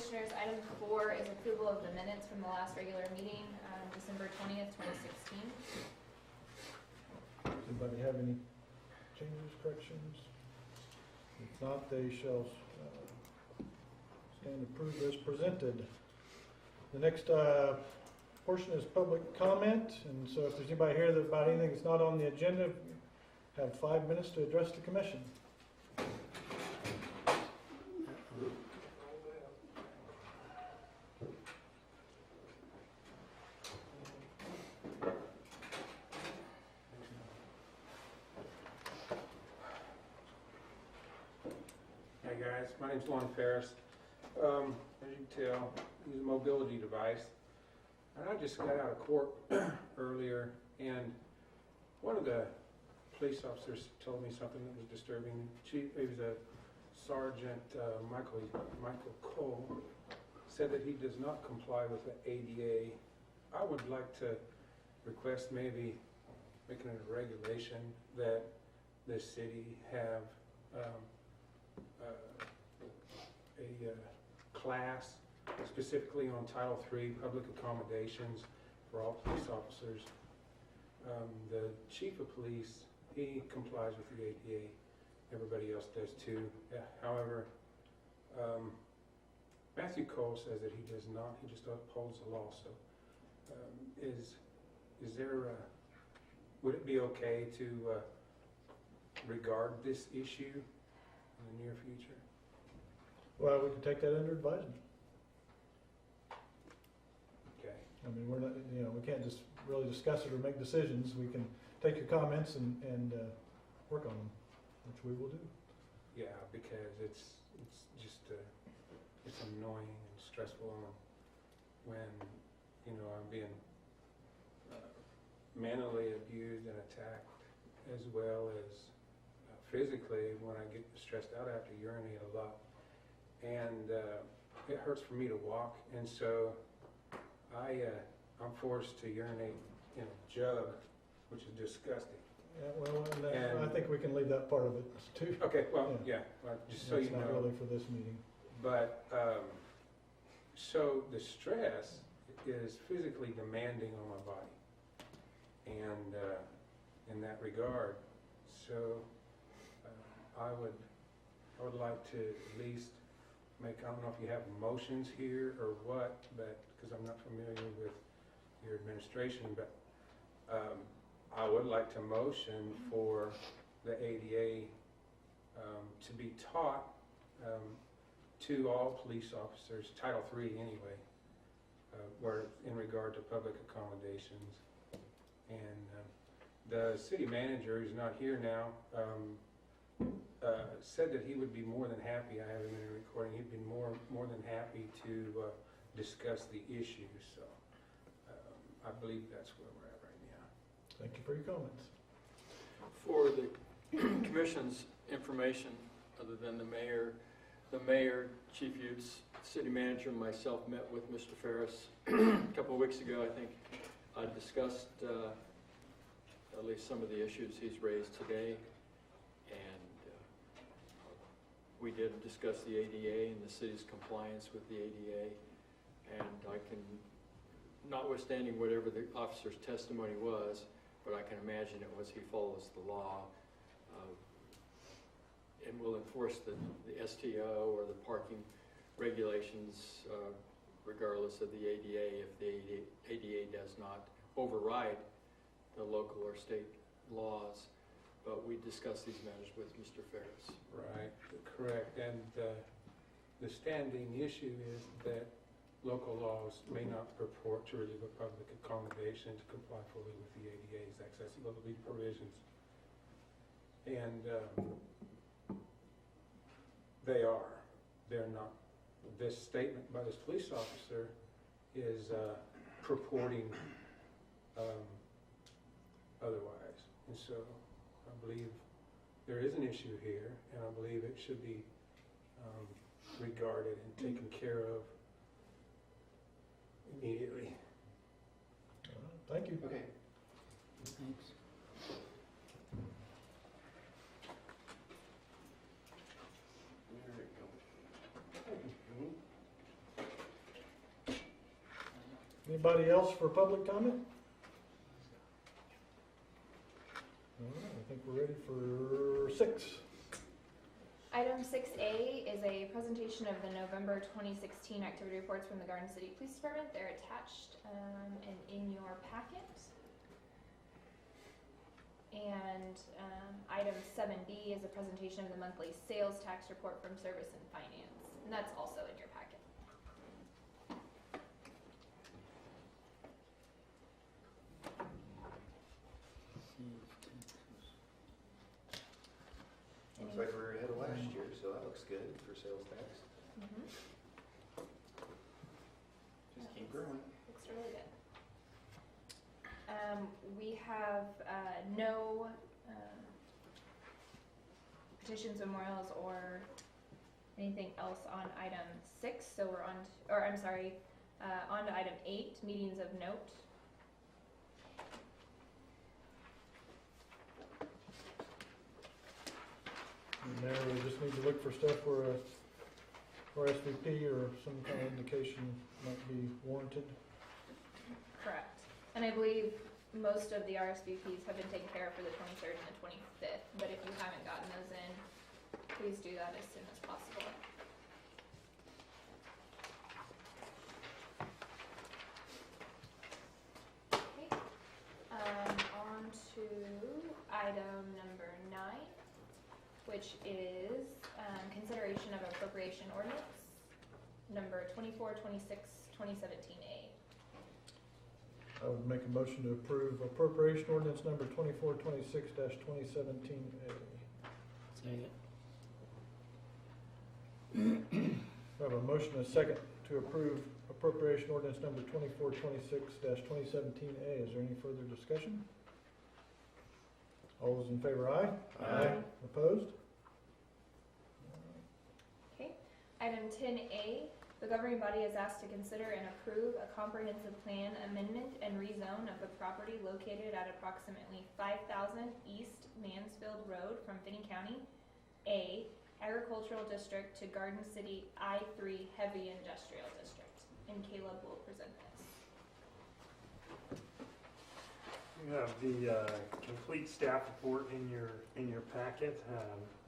Commissioners, item 4 is approval of the minutes from the last regular meeting, December 20th, 2016. Does anybody have any changes, corrections? If not, they shall stand approved as presented. The next portion is public comment, and so if there's anybody here about anything that's not on the agenda, have 5 minutes to address the commission. Hi guys, my name's Lon Ferris. As you can tell, I use a mobility device. And I just got out of court earlier, and one of the police officers told me something that was disturbing. He was a Sergeant Michael Cole, said that he does not comply with the ADA. I would like to request maybe making it a regulation that the city have a class specifically on Title III public accommodations for all police officers. The chief of police, he complies with the ADA. Everybody else does too. However, Matthew Cole says that he does not. He just upholds the law. So, is there? Would it be okay to regard this issue in the near future? Well, we can take that under advisement. Okay. I mean, we're not, we can't just really discuss it or make decisions. We can take your comments and work on them, which we will do. Yeah, because it's just it's annoying and stressful when I'm being mentally abused and attacked, as well as physically when I get stressed out. I have to urinate a lot, and it hurts for me to walk, and so I'm forced to urinate in a jug, which is disgusting. Yeah, well, and I think we can leave that part of it too. Okay, well, yeah, just so you know. It's not really for this meeting. But, so the stress is physically demanding on my body, and in that regard, so I would like to at least make, I don't know if you have motions here or what, but, because I'm not familiar with your administration, but I would like to motion for the ADA to be taught to all police officers, Title III anyway, where in regard to public accommodations. And the city manager, who's not here now, said that he would be more than happy, I have him in a recording, he'd be more than happy to discuss the issue. So I believe that's where we're at right now. Thank you for your comments. For the commission's information, other than the mayor, Chief Utes, city manager, and myself met with Mr. Ferris a couple of weeks ago. I think I discussed at least some of the issues he's raised today, and we did discuss the ADA and the city's compliance with the ADA, and I can, notwithstanding whatever the officer's testimony was, but I can imagine it was he follows the law and will enforce the STO or the parking regulations regardless of the ADA if the ADA does not override the local or state laws. But we discussed these matters with Mr. Ferris. Right, correct. And the standing issue is that local laws may not purport to relieve a public accommodation to comply fully with the ADA's accessibility provisions. And they're not. This statement by this police officer is purporting otherwise. And so I believe there is an issue here, and I believe it should be regarded and taken care of immediately. Thank you. Okay. Thanks. There we go. Anybody else for public comment? All right, I think we're ready for 6. Item 6A is a presentation of the November 2016 activity reports from the Garden City Police Department. They're attached and in your packet. And item 7B is a presentation of the monthly sales tax report from Service and Finance, and that's also in your packet. Looks like we're ahead of last year, so that looks good for sales tax. Just keep growing. Looks really good. We have no petitions, memorials, or anything else on item 6, so we're on, on to item 8, meetings of note. And there, we just need to look for stuff where a RSVP or some kind of indication might be warranted. Correct. And I believe most of the RSVPs have been taken care of for the 23rd and the 25th, but if you haven't gotten those in, please do that as soon as possible. Okay. On to item number 9, which is consideration of appropriation ordinance number 2426-2017A. I would make a motion to approve appropriation ordinance number 2426-2017A. Second. I have a motion and a second to approve appropriation ordinance number 2426-2017A. Is there any further discussion? All those in favor, aye? Aye. Opposed? Okay. Item 10A, the governing body is asked to consider and approve a comprehensive plan amendment and rezone of the property located at approximately 5,000 East Mansfield Road from Finney County, A, Agricultural District to Garden City I-3 Heavy Industrial District. And Caleb will present this. You have the complete staff report in your packet.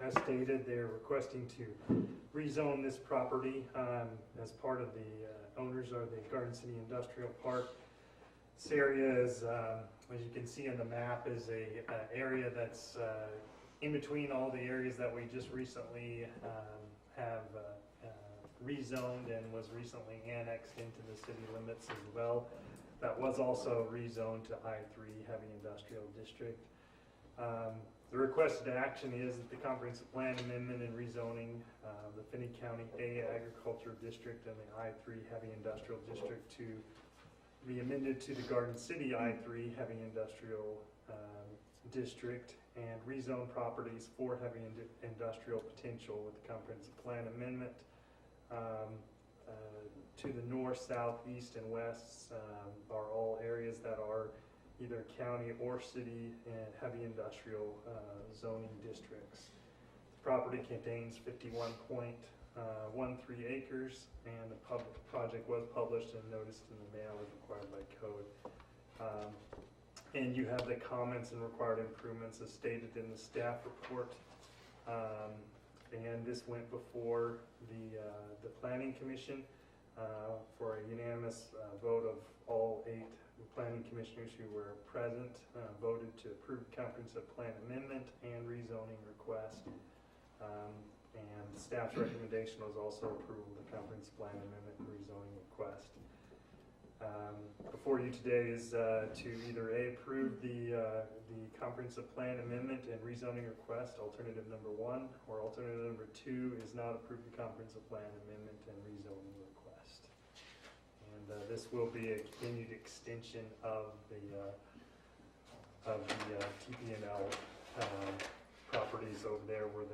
As stated, they're requesting to rezone this property as part of the owners of the Garden City Industrial Park. This area is, as you can see on the map, is a area that's in between all the areas that we just recently have rezoned and was recently annexed into the city limits as well. That was also rezoned to I-3 Heavy Industrial District. The requested action is that the comprehensive plan amendment and rezoning the Finney County A Agriculture District and the I-3 Heavy Industrial District to be amended to the Garden City I-3 Heavy Industrial District and rezone properties for heavy industrial potential with the comprehensive plan amendment. To the north, south, east, and west are all areas that are either county or city and heavy industrial zoning districts. The property contains 51.13 acres, and the project was published and noticed in the mail as required by code. And you have the comments and required improvements as stated in the staff report. And this went before the Planning Commission for a unanimous vote of all 8 planning commissioners who were present, voted to approve comprehensive plan amendment and rezoning request. And staff's recommendation was also approval of the comprehensive plan amendment and rezoning request. Before you today is to either A, approve the comprehensive plan amendment and rezoning request, alternative number 1, or alternative number 2 is not approve the comprehensive plan amendment and rezoning request. And this will be a continued extension of the TP&L properties over there, where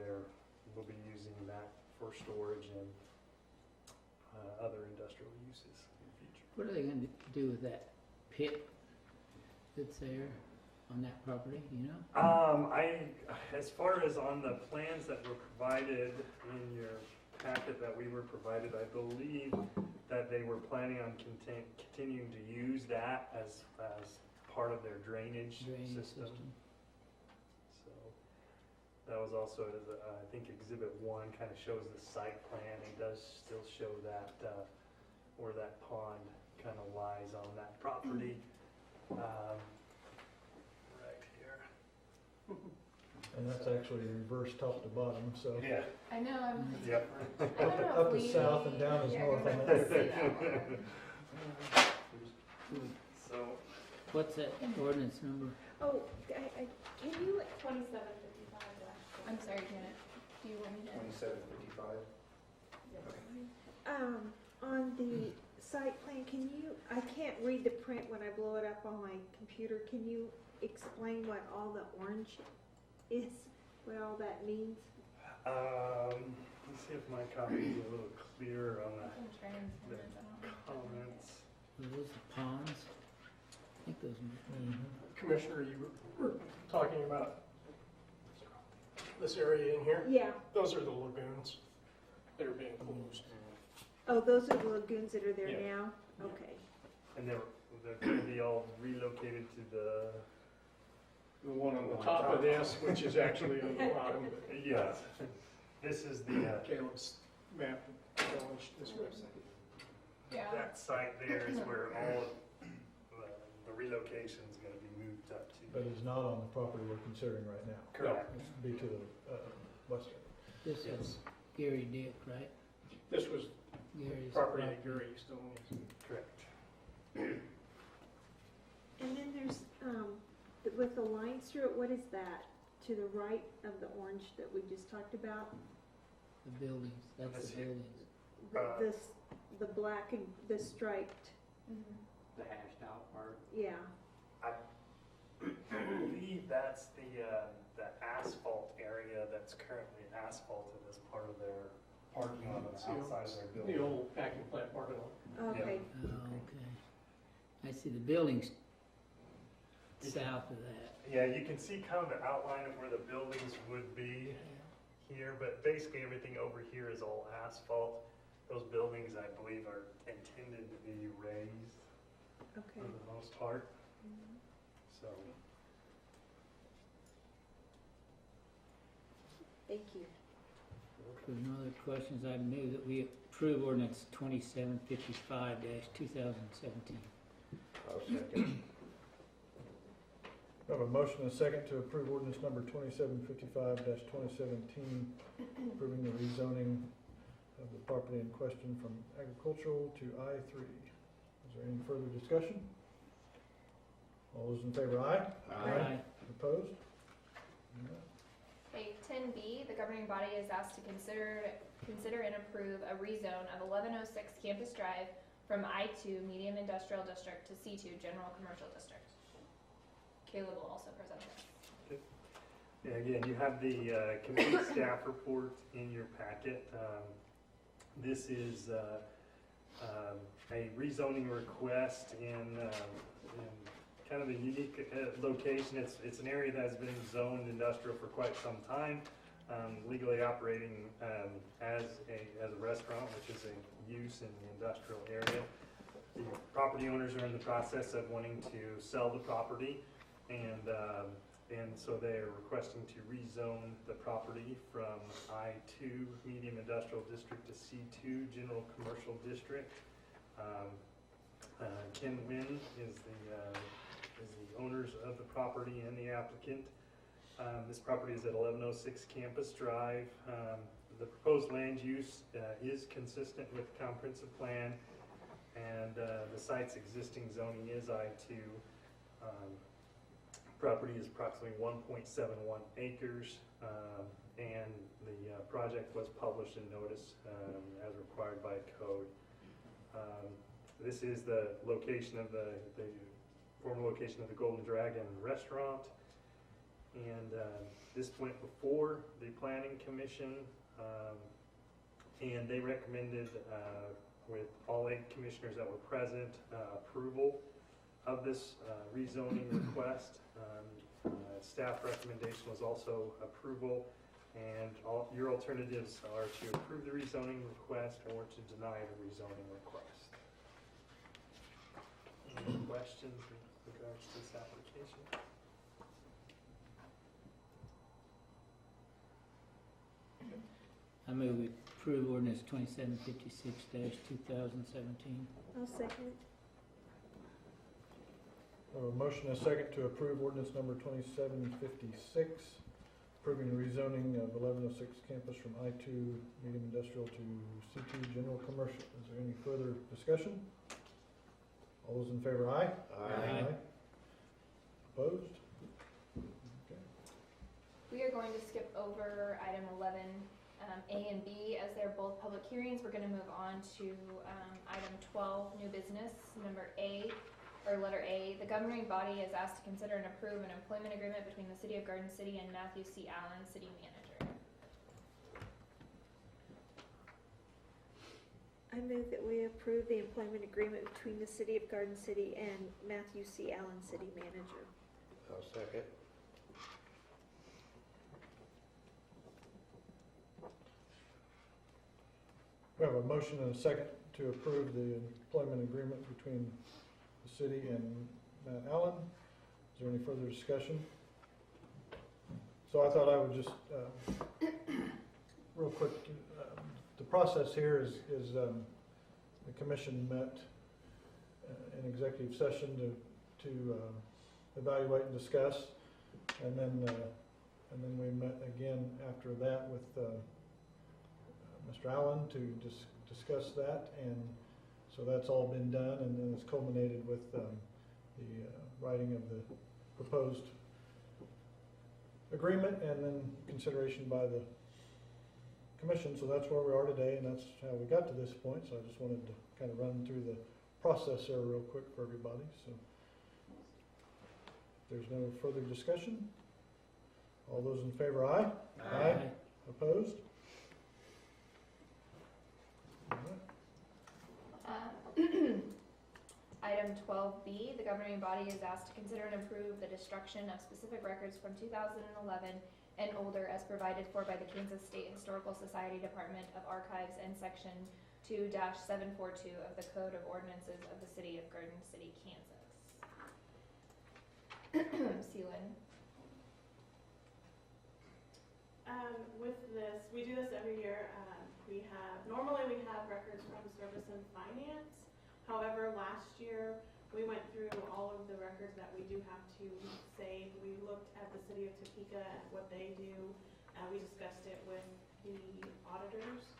we'll be using that for storage and other industrial uses in the future. What are they going to do with that pit that's there on that property, you know? As far as on the plans that were provided in your packet that we were provided, I believe that they were planning on continuing to use that as part of their drainage system. So that was also, I think Exhibit 1 kind of shows the site plan. It does still show that where that pond kind of lies on that property. Right here. And that's actually reversed top to bottom, so. Yeah. I know, Yep. I don't know Up if is we. south and down is yeah, north you're on gonna that. see that one. So, What's that ordinance number? Oh, can you, 2755. I'm sorry, Janet. Do you want me to? 2755. on the site plan, can you, I can't read the print when I blow it up on my computer. Can you explain what all the orange is, what all that means? let's see if my copy is a little clearer on I can try and send the it, I don't know. comments. Are those the ponds? I think those are. Commissioner, you were talking about this area in here. Yeah. Those are the lagoons that are being closed. Oh, those are the lagoons that are there Yeah. now? Okay. And they're going to be all relocated to the, The one on the top of this, which is actually on the bottom, but yes. This is the, Caleb's map challenge this way. Yeah. that site there is where all of the relocation is going to be moved up to. But it's not on the property we're considering right now. Correct. It's be to the west. This is Gary Dick, right? This was Gary's property that Gary used to own. Correct. And then there's, with the lines through it, what is that? To the right of the orange that we just talked about? The buildings, that's Let's the see. buildings. The black and the striped, Mhm. The hashed out part. yeah. I believe that's the asphalt area that's currently asphalted as part of their parking lot on the outside of their building. The old packing plant parking lot. Okay. Oh, okay. I see the buildings south of that. Yeah, you can see kind of the outline of where the buildings would be here, but basically everything over here is all asphalt. Those buildings, I believe, are intended to be raised Okay. for the most part, so. Thank you. If there's no other questions, I move that we approve ordinance 2755-2017. I'll second. We have a motion and a second to approve ordinance number 2755-2017, approving the rezoning of the property in question from agricultural to I3. Is there any further discussion? All those in favor, aye? Aye. Opposed? Okay, 10B, the governing body is asked to consider and approve a rezone of 1106 Campus Drive from I2 Medium Industrial District to C2 General Commercial District. Caleb will also present this. Yeah, again, you have the complete staff report in your packet. This is a rezoning request in kind of a unique location. It's an area that has been zoned industrial for quite some time, legally operating as a restaurant, which is a use in the industrial area. The property owners are in the process of wanting to sell the property, and so they are requesting to rezone the property from I2 Medium Industrial District to C2 General Commercial District. Ken Wynn is the owners of the property and the applicant. This property is at 1106 Campus Drive. The proposed land use is consistent with the comprehensive plan, and the site's existing zoning is I2. Property is approximately 1.71 acres, and the project was published in notice as required by code. This is the location of the former location of the Golden Dragon restaurant, and this went before the Planning Commission, and they recommended, with all 8 commissioners that were present, approval of this rezoning request. Staff recommendation was also approval, And your alternatives are to approve the rezoning request or to deny the rezoning request. Any questions in regards to this application? I move we approve ordinance 2756-2017. I'll second. A motion and a second to approve ordinance number 2756, approving the rezoning of 1106 campus from I2 medium industrial to C2 general commercial. Is there any further discussion? All those in favor, aye? Aye. Opposed? Okay. We are going to skip over item 11, A and B, as they're both public hearings. We're gonna move on to, item 12, new business, number A, or letter A. The governing body is asked to consider and approve an employment agreement between the City of Garden City and Matthew C. Allen, city manager. I move that we approve the employment agreement between the City of Garden City and Matthew C. Allen, city manager. I'll second. We have a motion and a second to approve the employment agreement between the city and Matt Allen. Is there any further discussion? So I thought I would just, real quick, the process here is the commission met in executive session to evaluate and discuss, and then we met again after that with Mr. Allen to discuss that, and so that's all been done, and then it's culminated with the writing of the proposed agreement and then consideration by the commission. So that's where we are today, and that's how we got to this point. So I just wanted to kind of run through the process there real quick for everybody. So if there's no further discussion, all those in favor, aye? Aye. Opposed? All right. Item 12B, the governing body is asked to consider and approve the destruction of specific records from 2011 and older as provided for by the Kansas State Historical Society Department of Archives and Section 2-742 of the Code of Ordinances of the City of Garden City, Kansas. Seelin. With this, we do this every year. Normally we have records from Service and Finance. However, last year we went through all of the records that we do have to save. We looked at the city of Topeka and what they do. We discussed it with the auditors.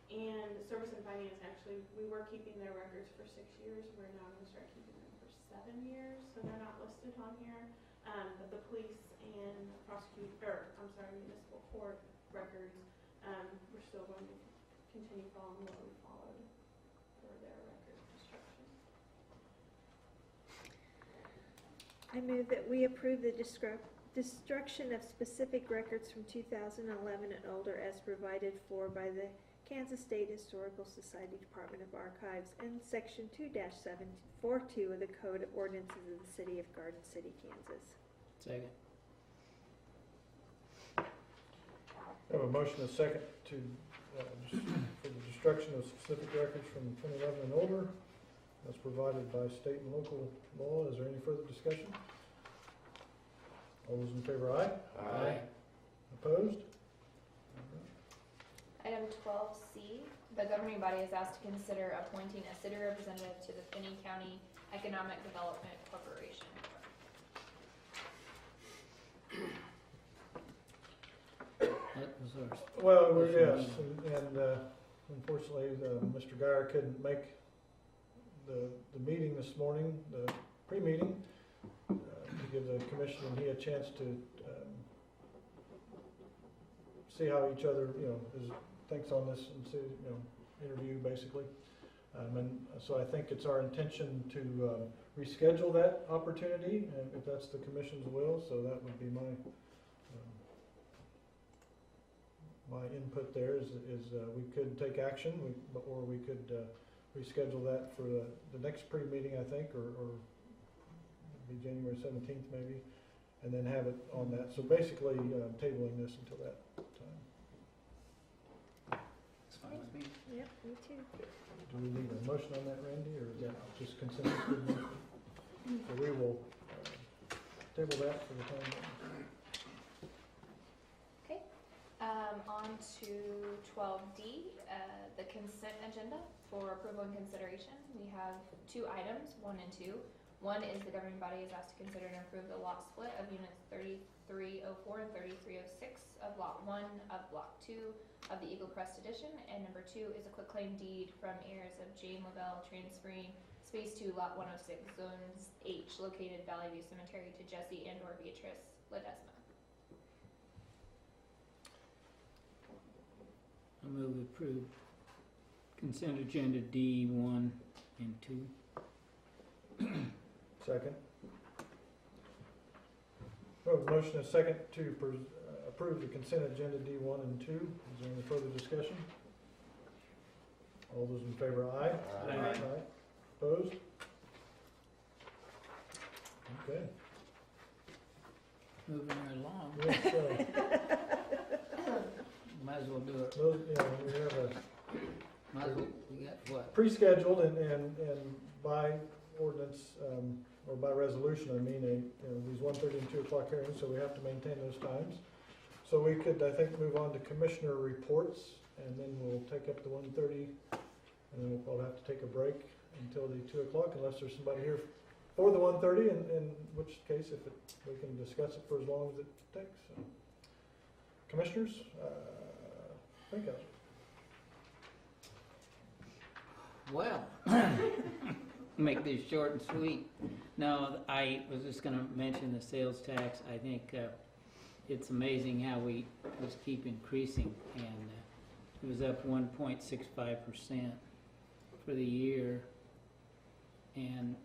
And Service and Finance, actually, we were keeping their records for 6 years. We're now going to start keeping them for 7 years, so they're not listed on here. But the police and municipal court records, we're still going to continue following what we followed for their record destruction. I move that we approve the destruction of specific records from 2011 and older as provided for by the Kansas State Historical Society Department of Archives and Section 2-742 of the Code of Ordinances of the City of Garden City, Kansas. Second. I have a motion and a second to, for the destruction of specific records from 2011 and older, as provided by state and local law. Is there any further discussion? All those in favor, aye? Aye. Opposed? Item 12C, the governing body is asked to consider appointing a city representative to the Finney County Economic Development Corporation. That was ours. Well, yes, and unfortunately, Mr. Geyer couldn't make the meeting this morning, the pre-meeting, to give the commission and he a chance to see how each other, thinks on this and see, interview basically. And so I think it's our intention to reschedule that opportunity, and if that's the commission's will. So that would be my input there is we could take action, or we could reschedule that for the next pre-meeting, I think, or be January 17th maybe, and then have it on that. So basically, tabling this until that time. Yep, me too. Do we need a motion on that, Randy, or is that just consensus? Good enough? So we will table that for the time being. Okay, on to 12D, the consent agenda for approval and consideration. We have 2 items, 1 and 2. 1 is the governing body is asked to consider and approve the lot split of units 3304 and 3306 of lot 1 of block 2 of the Eagle Crest Edition. And number 2 is a quitclaim deed from heirs of Jane Lavelle transferring Space 2 lot 106 zones H located Valley View Cemetery to Jesse and or Beatrice Ledesma. I move we approve consent agenda D1 and 2. Second. We have a motion and a second to approve the consent agenda D1 and 2. Is there any further discussion? All those in favor, aye. Aye. Opposed? Okay. Moving right along. Yes, Might as well do it. those, you know, we have a Might as well, we got what? pre-scheduled and by ordinance, or by resolution, I mean, these 1:30 and 2 o'clock hearings, so we have to maintain those times. So we could, I think, move on to commissioner reports, and then we'll take up the 1:30, and then we'll probably have to take a break until the 2 o'clock, unless there's somebody here for the 1:30, in which case, we can discuss it for as long as it takes. So. Commissioners, think of it. Well, make this short and sweet. No, I was just going to mention the sales tax. I think it's amazing how we just keep increasing, and it was up 1.65% for the year, and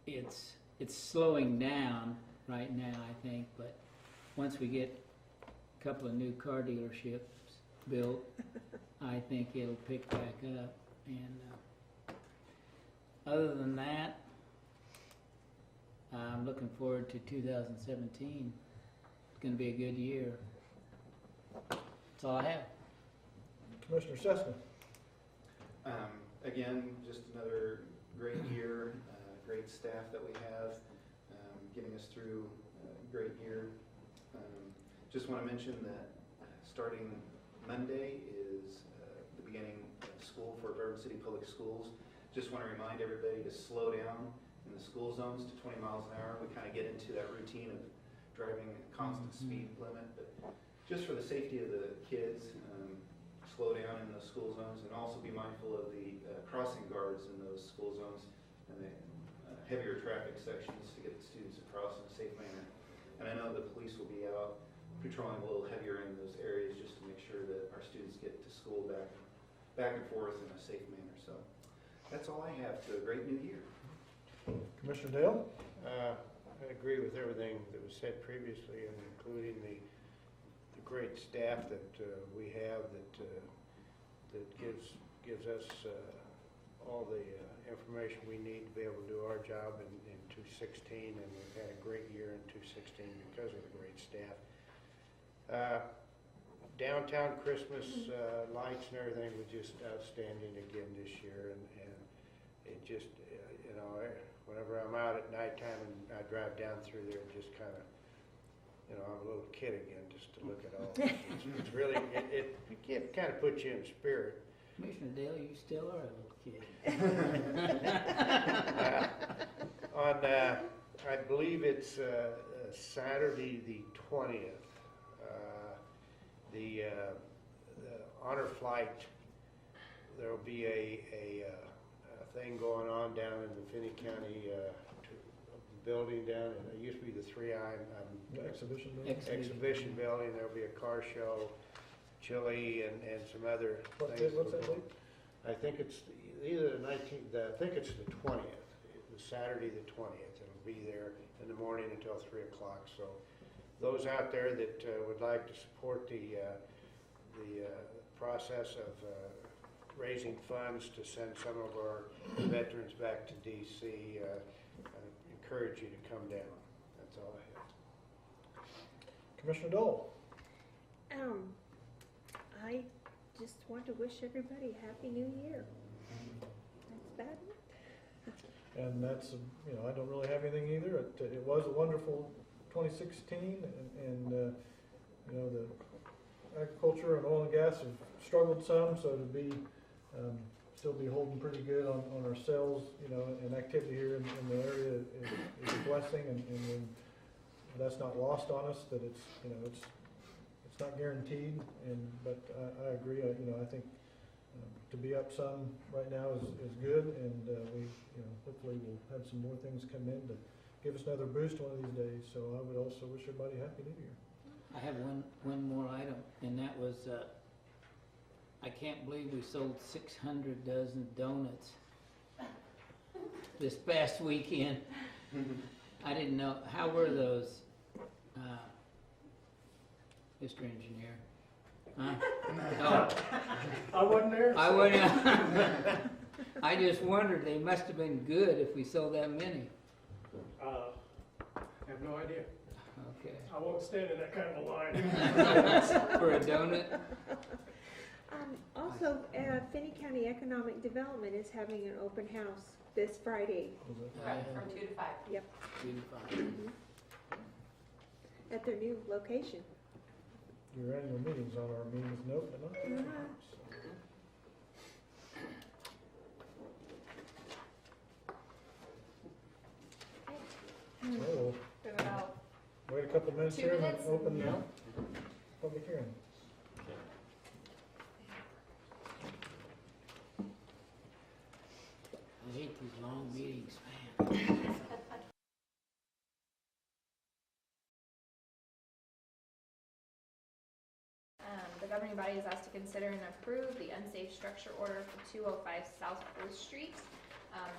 it's slowing down right now, I think. But once we get a couple of new car dealerships built, I think it'll pick back up. And other than that, I'm looking forward to 2017. It's going to be a good year. That's all I have. Commissioner Sessman. Again, just another great year, great staff that we have, getting us through a great year. Just want to mention that starting Monday is the beginning of school for Bourbon City Public Schools. Just want to remind everybody to slow down in the school zones to 20 miles an hour. We kind of get into that routine of driving a constant speed limit, but just for the safety of the kids, slow down in those school zones, and also be mindful of the crossing guards in those school zones and the heavier traffic sections to get the students across in a safe manner. And I know the police will be out patrolling a little heavier in those areas just to make sure that our students get to school back and forth in a safe manner. So that's all I have. To a great new year. Commissioner Dale? I agree with everything that was said previously, and including the great staff that we have that gives us all the information we need to be able to do our job in 2016, and we've had a great year in 2016 because of the great staff. Downtown Christmas lights and everything was just outstanding again this year, and it just, whenever I'm out at nighttime and I drive down through there, it just kind of, I'm a little kid again just to look at all this. It's really, it kind of puts you in spirit. Commissioner Dale, you still are a little kid. I believe it's Saturday the 20th. The honor flight, there will be a thing going on down in the Finney County building down, and it used to be the 3I Exhibition building? exhibition building. There'll be a car show, chili, and some other things. What's that date? I think it's either the 19th, I think it's the 20th, the Saturday the 20th. It'll be there in the morning until 3 o'clock. So those out there that would like to support the process of raising funds to send some of our veterans back to D.C., I encourage you to come down. That's all I have. Commissioner Dole? I just want to wish everybody a Happy New Year. That's about it. And that's, I don't really have anything either. It was a wonderful 2016, and the agriculture and oil and gas have struggled some, so to be still be holding pretty good on our sales, and activity here in the area is a blessing, and that's not lost on us. That it's not guaranteed, but I agree. I think to be up some right now is good, and we hopefully we'll have some more things come in to give us another boost one of these days. So I would also wish everybody a Happy New Year. I have one more item, and that was, I can't believe we sold 600 dozen donuts this past weekend. I didn't know, how were those, Mr. Engineer? Huh? Oh, I wasn't there. I wouldn't. I just wondered, they must have been good if we sold that many. I have no idea. Okay. I won't stand in that kind of a line. For a donut? Also, Finney County Economic Development is having an open house this Friday From 2 to 5. Yep. 2 to 5. At their new location. Your annual meeting's on our meetings note, and we'll We have about wait a couple minutes 2 here and minutes. open the public hearing. I hate these long meetings, man. The governing body is asked to consider and approve the unsafe structure order for 205 South 4th Street.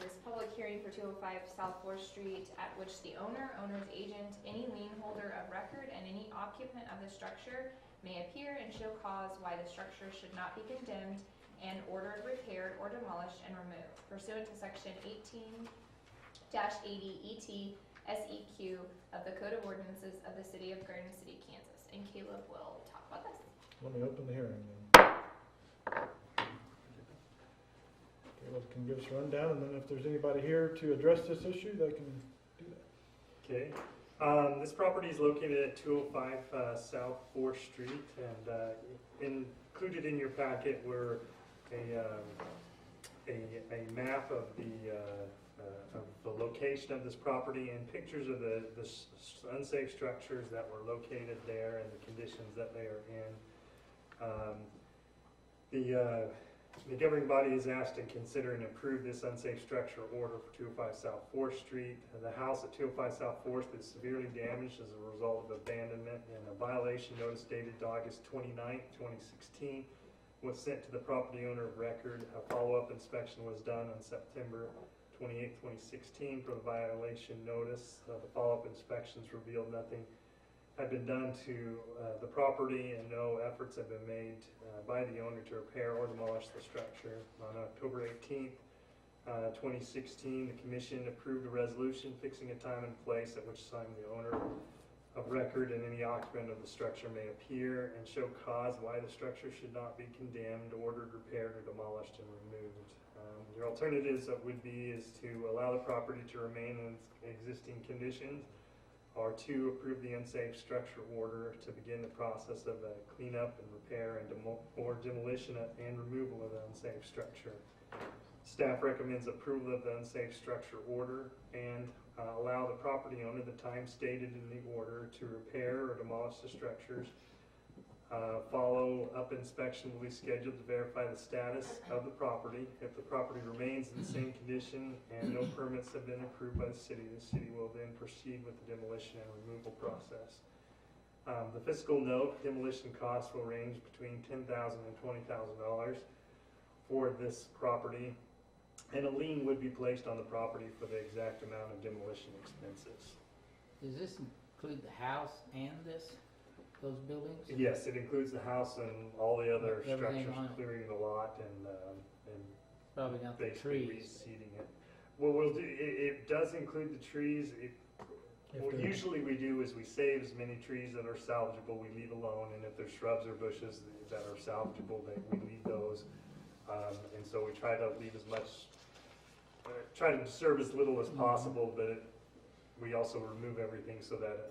This public hearing for 205 South 4th Street, at which the owner's agent, any lien holder of record, and any occupant of the structure may appear and show cause why the structure should not be condemned and ordered repaired or demolished and removed pursuant to section 18-80 ET SEQ of the Code of Ordinances of the City of Garden City, Kansas. And Caleb will talk about this. Let me open the hearing then. Caleb can give us a rundown, and then if there's anybody here to address this issue, they can do that. Okay. This property is located at 205 South 4th Street, and included in your packet were a map of the location of this property and pictures of the unsafe structures that were located there and the conditions that they are in. The governing body is asked to consider and approve this unsafe structure order for 205 South 4th Street. The house at 205 South 4th is severely damaged as a result of abandonment, and a violation notice dated August 29, 2016 was sent to the property owner of record. A follow-up inspection was done on September 28, 2016 for the violation notice. The follow-up inspections revealed nothing had been done to the property, and no efforts have been made by the owner to repair or demolish the structure. On October 18th, 2016, the commission approved a resolution fixing a time and place at which time the owner of record and any occupant of the structure may appear and show cause why the structure should not be condemned, ordered, repaired, or demolished and removed. The alternatives that would be is to allow the property to remain in its existing conditions, or to approve the unsafe structure order to begin the process of cleanup and repair or demolition and removal of the unsafe structure. Staff recommends approval of the unsafe structure order and allow the property owner the time stated in the order to repair or demolish the structures. Follow-up inspection will be scheduled to verify the status of the property. If the property remains in the same condition and no permits have been approved by the city will then proceed with the demolition and removal process. The fiscal note, demolition costs will range between $10,000 and $20,000 for this property, and a lien would be placed on the property for the exact amount of demolition expenses. Does this include the house and those buildings? Yes, it includes the house and all the other Everything structures, on it. clearing the lot and Probably not the basically trees. reseeding it. What we'll do, it does include the trees. If What they're- usually we do is we save as many trees that are salvageable, we leave alone, and if there's shrubs or bushes that are salvageable, then we leave those. And so we try to leave as much, try to disturb as little as possible, but we also remove everything so that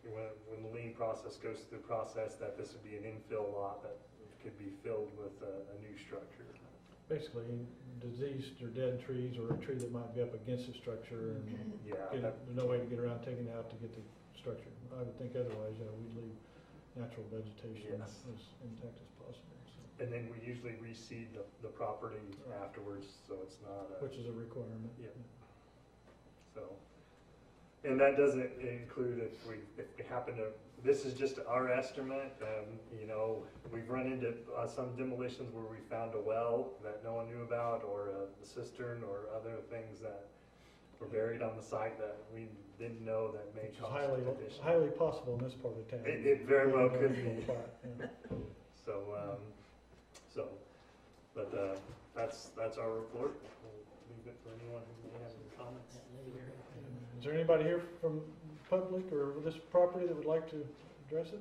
when the lien process goes through the process, that this would be an infill lot that could be filled with a new structure. Basically, diseased or dead trees, or a tree that might be up against the structure, and Yeah, there's no way to get around taking it out to get the structure. I would think otherwise, we'd leave natural vegetation Yes. as intact as possible, so, and then we usually reseed the property afterwards, so it's not a. which is a requirement. Yeah. So, and that doesn't include if we happen to, this is just our estimate, we've run into some demolitions where we found a well that no one knew about, or a cistern, or other things that were buried on the site that we didn't know that may Which is cause additional. highly possible in this part of town. It very well could be. Yeah. But that's our report. We'll leave it for anyone who may have any comments. Is there anybody here from public or this property that would like to address it?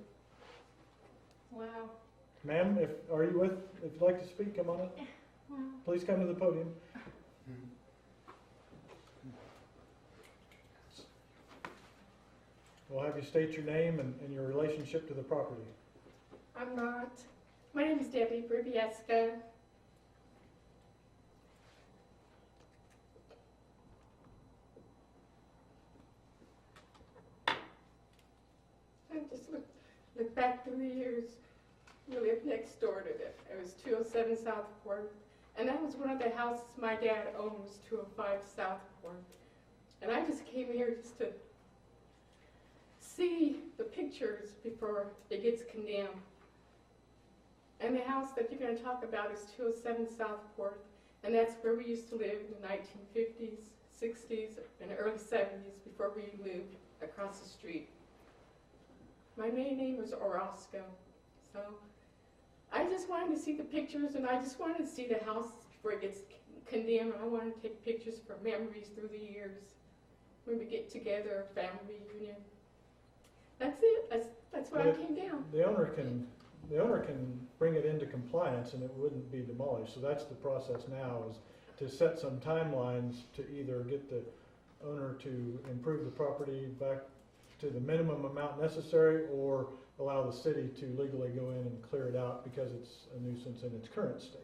Wow. Ma'am, if you'd like to speak, come on up. Please come to the podium. We'll have you state your name and your relationship to the property. I'm not. My name is Debbie Brubieska. I just look back through the years. We lived next door to it. It was 207 Southport. And that was one of the houses my dad owned, was 205 Southport. And I just came here just to see the pictures before it gets condemned. And the house that you're going to talk about is 207 Southport, and that's where we used to live in the 1950s, 60s, and early 70s before we moved across the street. My maiden name was Orozco, so I just wanted to see the pictures, and I just wanted to see the house before it gets condemned. I wanted to take pictures for memories through the years when we get together, a family reunion. That's it. That's why I came down. The owner can bring it into compliance and it wouldn't be demolished. So that's the process now, is to set some timelines to either get the owner to improve the property back to the minimum amount necessary, or allow the city to legally go in and clear it out because it's a nuisance in its current state.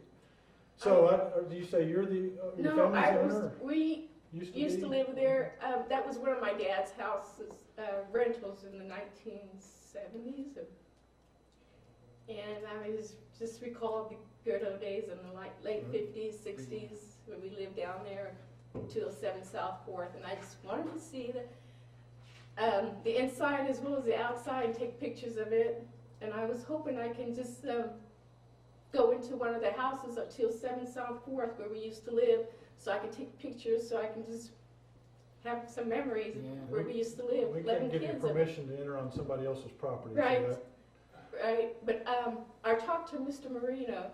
So do you say you're your No, family's owner? we used to live there. That was one of my dad's houses, rentals in the 1970s. And I just recall the good old days in the late 50s, 60s, when we lived down there, 207 South 4th. And I just wanted to see the inside as well as the outside and take pictures of it. And I was hoping I can just go into one of the houses at 207 South 4th where we used to live, so I can take pictures, so I can just have some memories where we used to live. We 11 can't give you kids in it. permission to enter on somebody else's property. so Right. that- Right, but I talked to Mr. Marino,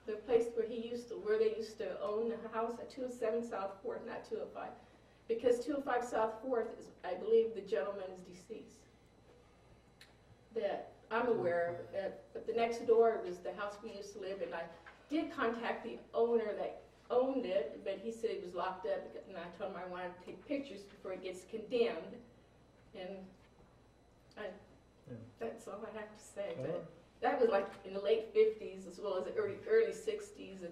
the place where they used to own the house at 207 South 4th, not 205. Because 205 South 4th is, I believe the gentleman is deceased. That I'm aware of, but the next door was the house we used to live in. I did contact the owner that owned it, but he said it was locked up, and I told him I wanted to take pictures before it gets condemned. And that's all I have to say. All But right. that was like in the late 50s as well as the early 60s and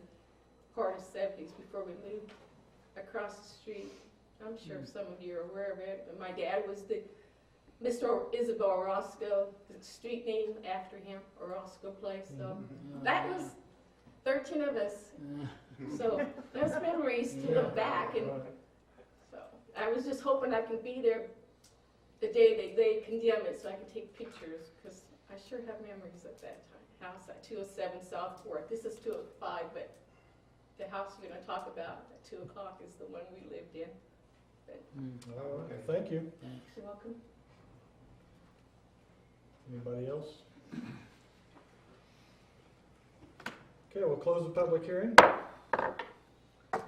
part of 70s before we moved across the street. I'm sure some of you are aware of it. But my dad was the Mr. Isabel Orozco, the street name after him, Orozco Place. So that was 13 of us. So those memories to look back. And Right. so I was just hoping I could be there the day they condemn it so I can take pictures, because I sure have memories of that time. House at 207 South 4th. This is 205, but the house we're going to talk about at 2 o'clock is the one we lived in. But All right. Thank you. you're welcome. Anybody else? Okay, we'll close the public hearing. And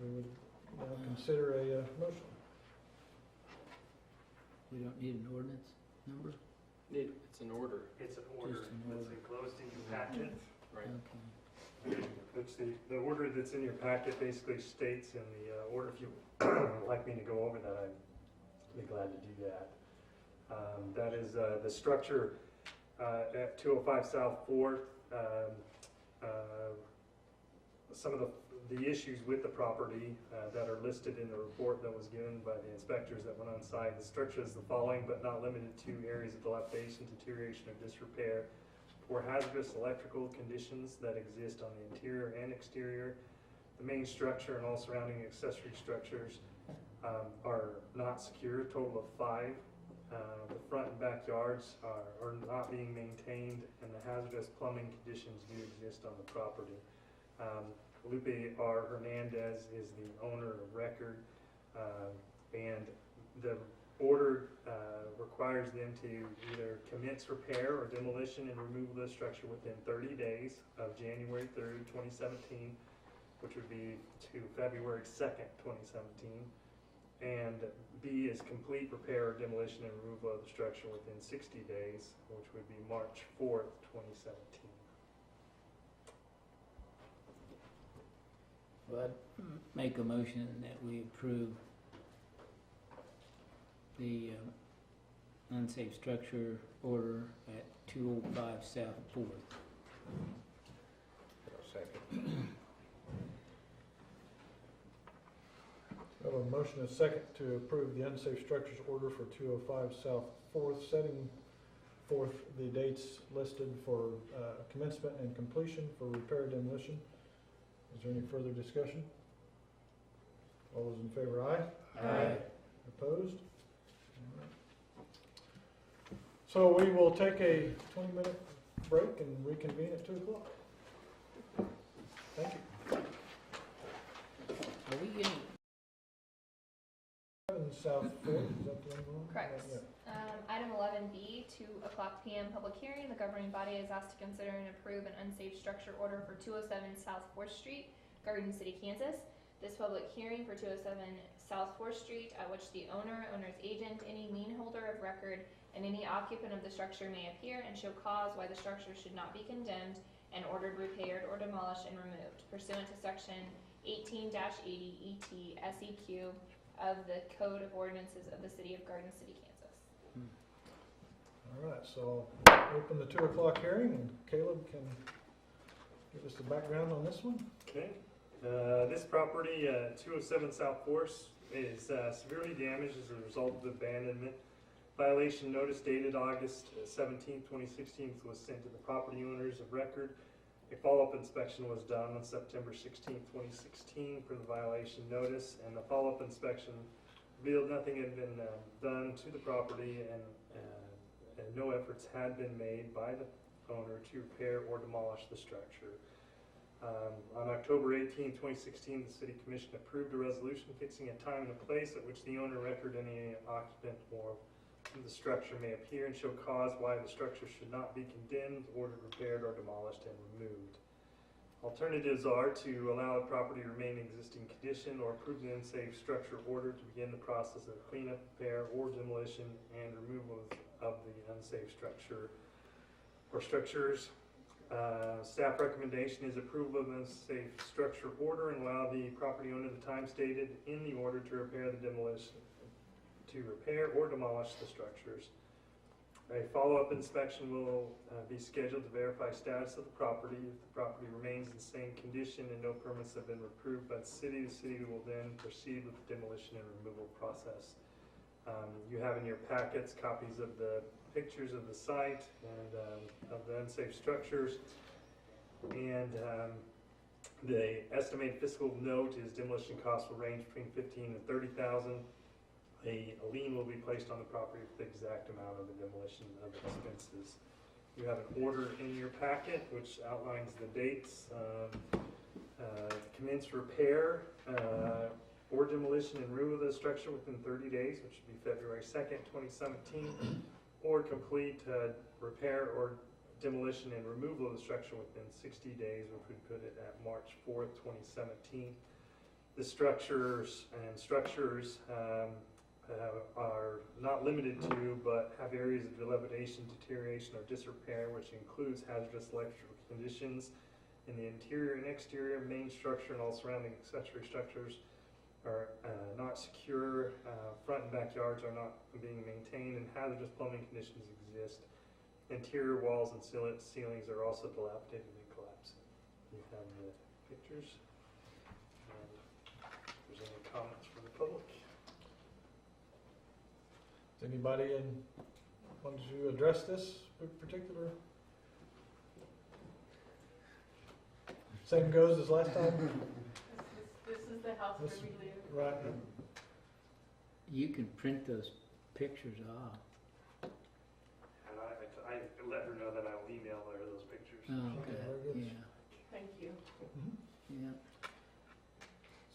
we would now consider a motion. We don't need an ordinance number? It's an order, It's an order Just an that's order. enclosed in your packet. right? Okay. Which the order that's in your packet basically states in the order, if you would like me to go over that, I'd be glad to do that. That is the structure at 205 South 4th. Some of the issues with the property that are listed in the report that was given by the inspectors that went on site. The structure is the following, but not limited to areas of dilapidation, deterioration, or disrepair, or hazardous electrical conditions that exist on the interior and exterior. The main structure and all surrounding accessory structures are not secure, a total of 5. The front and backyards are not being maintained, and the hazardous plumbing conditions do exist on the property. Lupe R. Hernandez is the owner of record, and the order requires them to either commence repair or demolition and removal of the structure within 30 days of January 3rd, 2017, which would be to February 2nd, 2017. And B is complete repair or demolition and removal of the structure within 60 days, which would be March 4th, 2017. Well, I'd make a motion that we approve the unsafe structure order at 205 South 4th. Second. I have a motion and a second to approve the unsafe structures order for 205 South 4th, setting forth the dates listed for commencement and completion for repair and demolition. Is there any further discussion? All those in favor, aye? Aye. Opposed? All right. So we will take a 20-minute break and reconvene at 2 o'clock. Thank you. Are we getting, 7 South 4th, is that the one we're on? Correct. Yeah. Item 11B, 2 o'clock PM public hearing. The governing body is asked to consider and approve an unsafe structure order for 207 South 4th Street, Garden City, Kansas. This public hearing for 207 South 4th Street, at which the owner, owner's agent, any lien holder of record, and any occupant of the structure may appear and show cause why the structure should not be condemned and ordered repaired or demolished and removed pursuant to section 18-80 ET SEQ of the Code of Ordinances of the City of Garden City, Kansas. All right, so I'll open the 2 o'clock hearing, and Caleb can give us the background on this one. Okay. This property, 207 South 4th, is severely damaged as a result of abandonment. Violation notice dated August 17, 2016 was sent to the property owners of record. A follow-up inspection was done on September 16, 2016 for the violation notice, and the follow-up inspection revealed nothing had been done to the property, and no efforts had been made by the owner to repair or demolish the structure. On October 18, 2016, the City Commission approved a resolution fixing a time and a place at which the owner, record, any occupant or the structure may appear and show cause why the structure should not be condemned, ordered, repaired, or demolished and removed. Alternatives are to allow the property to remain in existing condition or approve the unsafe structure order to begin the process of cleanup, repair, or demolition and removal of the unsafe structure or structures. Staff recommendation is approval of the unsafe structure order and allow the property owner the time stated in the order to repair or demolish the structures. A follow-up inspection will be scheduled to verify status of the property. If the property remains in the same condition and no permits have been approved by the city will then proceed with the demolition and removal process. You have in your packets copies of the pictures of the site and of the unsafe structures. And the estimated fiscal note is demolition costs will range between $15,000 and $30,000. A lien will be placed on the property for the exact amount of the demolition of the expenses. You have an order in your packet which outlines the dates. Commence repair or demolition and removal of the structure within 30 days, which would be February 2nd, 2017, or complete repair or demolition and removal of the structure within 60 days, which would put it at March 4th, 2017. The structures are not limited to, but have areas of dilapidation, deterioration, or disrepair, which includes hazardous electrical conditions in the interior and exterior, main structure, and all surrounding accessory structures are not secure, front and backyards are not being maintained, and hazardous plumbing conditions exist. Interior walls and ceilings are also dilapidated and collapsing. You have the pictures. And if there's any comments from the public? Does anybody want to address this particular? Same goes as last time? This is the house where we live. Right. You can print those pictures off. And I let her know that I will email her those pictures. Oh, Okay, okay, very good. yeah, Thank you. yeah.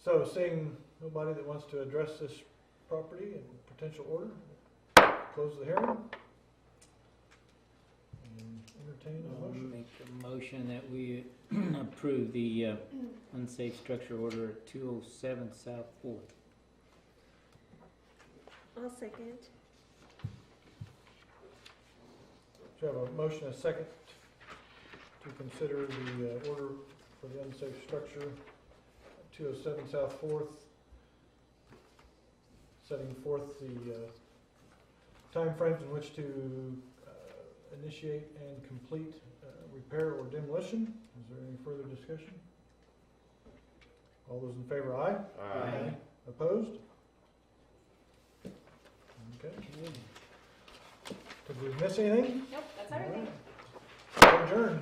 So seeing nobody that wants to address this property and potential order, close the hearing. And entertain a I'll motion. make a motion that we approve the unsafe structure order at 207 South 4th. I'll second. So I have a motion, and a second, to consider the order for the unsafe structure, 207 South 4th, setting forth the timeframes in which to initiate and complete repair or demolition. Is there any further discussion? All those in favor, aye? Aye. Opposed? Okay. Did we miss anything? Nope, that's everything. All right. Adjourned.